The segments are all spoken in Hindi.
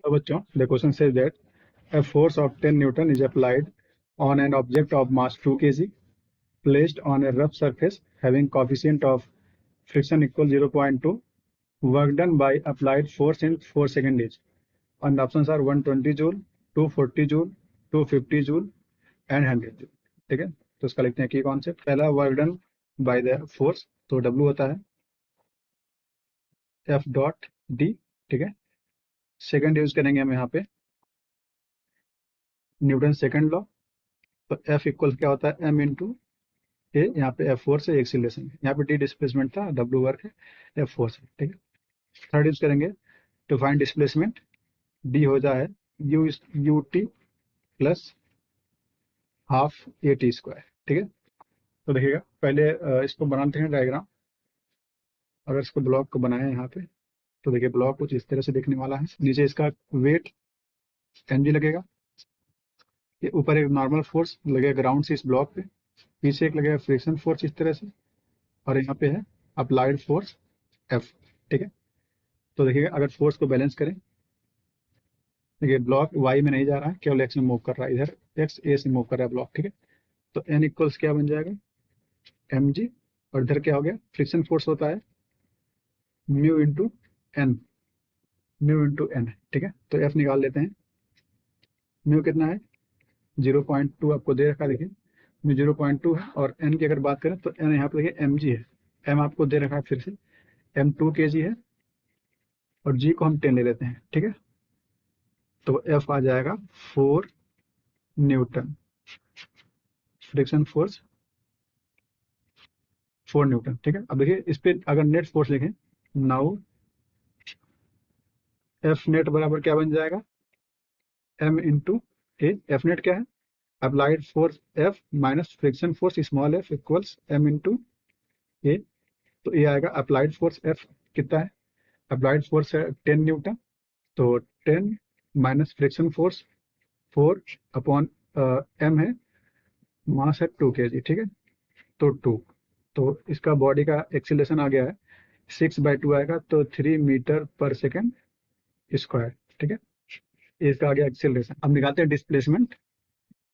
तो बच्चों the question says that a force of 10 Newton is applied on an object of mass 2 kg placed on a rough surface having coefficient of friction equal 0.2. Work done by applied force in 4 seconds is. And the options are 120 joule, 240 joule, 250 joule and 100 joule. ठीक है, तो इसका लिखते हैं की कॉन्सेप्ट। पहला work done by the force, तो W होता है F डॉट D। ठीक है, सेकंड यूज करेंगे हम यहाँ पे न्यूटन सेकंड लॉ। तो F इक्वल क्या होता है M इंटू ए, यहाँ पे F फोर्स है, एक्सीलरेशन है, यहाँ पे D डिस्प्लेसमेंट था, W वर्क है, F फोर्स है। ठीक है, थर्ड यूज करेंगे टू फाइंड डिस्प्लेसमेंट, D हो जाए U T plus half A T square. ठीक है, तो देखिएगा पहले इसको बनाते हैं डायग्राम। अगर इसको ब्लॉक को बनाए यहाँ पे, तो देखिए ब्लॉक कुछ इस तरह से दिखने वाला है। नीचे इसका वेट mg लगेगा, ये ऊपर एक नॉर्मल फोर्स लगेगा ग्राउंड से इस ब्लॉक पे, पीछे एक लगेगा फ्रिक्शन फोर्स इस तरह से, और यहाँ पे है अप्लाइड फोर्स F। ठीक है, तो देखिएगा अगर फोर्स को बैलेंस करें, देखिए ब्लॉक y में नहीं जा रहा है, केवल x में मूव कर रहा है, इधर x a से मूव कर रहा है ब्लॉक। ठीक है, तो n इक्वल्स क्या बन जाएगा mg, और इधर क्या हो गया फ्रिक्शन फोर्स होता है mu into N, mu into N. ठीक है, तो F निकाल लेते हैं। म्यू कितना है 0.2 आपको दे रखा है, देखिए म्यू 0.2 है, और n की अगर बात करें तो n यहाँ पे देखिए mg है, m आपको दे रखा है फिर से, m 2 kg है, और g को हम 10 ले लेते हैं। ठीक है, तो F आ जाएगा 4 न्यूटन, फ्रिक्शन फोर्स 4 न्यूटन। ठीक है, अब देखिए इस पे अगर नेट फोर्स लिखें, नाउ F नेट बराबर क्या बन जाएगा m into a. F net क्या है applied force F minus friction force small f equals m into a. तो ये आएगा अप्लाइड फोर्स F कितना है, अप्लाइड फोर्स है 10 न्यूटन, तो 10 minus friction force 4 upon m है, मास है 2 kg। ठीक है, तो 2, तो इसका बॉडी का एक्सीलरेशन आ गया है 6/2 आएगा, तो 3 मीटर पर सेकेंड स्क्वायर। ठीक है, इसका आ गया एक्सीलरेशन। अब निकालते हैं डिस्प्लेसमेंट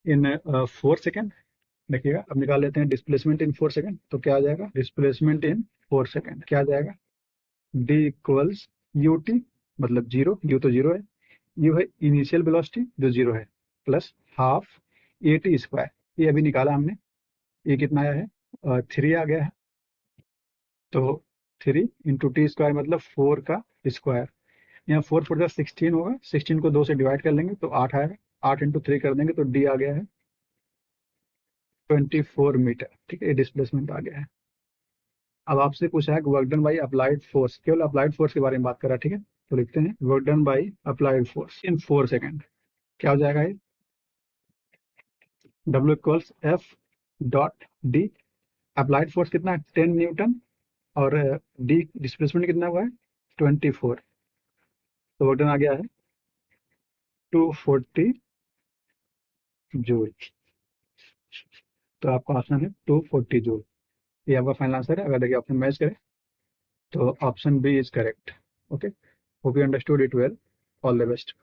इन 4 सेकेंड। देखिएगा अब निकाल लेते हैं डिस्प्लेसमेंट इन 4 सेकेंड, तो क्या आ जाएगा डिस्प्लेसमेंट इन 4 सेकेंड, क्या आ जाएगा d इक्वल्स यू टी, मतलब जीरो, यू तो जीरो है, यू है इनिशियल वेलोसिटी जो जीरो है, plus half A T square, ये अभी निकाला हमने, ये कितना आया है 3 आ गया है, तो 3 इंटू टी स्क्वायर मतलब 4 का स्क्वायर, यहाँ 4 4 16 होगा, 16 को 2 से डिवाइड कर लेंगे तो 8 आएगा, 8 इंटू 3 कर देंगे तो डी आ गया है 24 मीटर। ठीक है, ये डिस्प्लेसमेंट आ गया है। अब आपसे पूछा है कि work done by applied force, केवल अप्लाइड फोर्स के बारे में बात कर रहा है। ठीक है, तो लिखते हैं work done by applied force in 4 second, क्या हो जाएगा ये W equals F dot D। Applied force कितना है 10 न्यूटन, और D डिस्प्लेसमेंट कितना हुआ है 24, तो वर्क डन आ गया है 240 जूल। तो आपका ऑप्शन है 240 जूल, ये आपका फाइनल आंसर है। अगर देखिए ऑप्शन मैच करें तो option B is correct. Okay, hope you understood it well, all the best.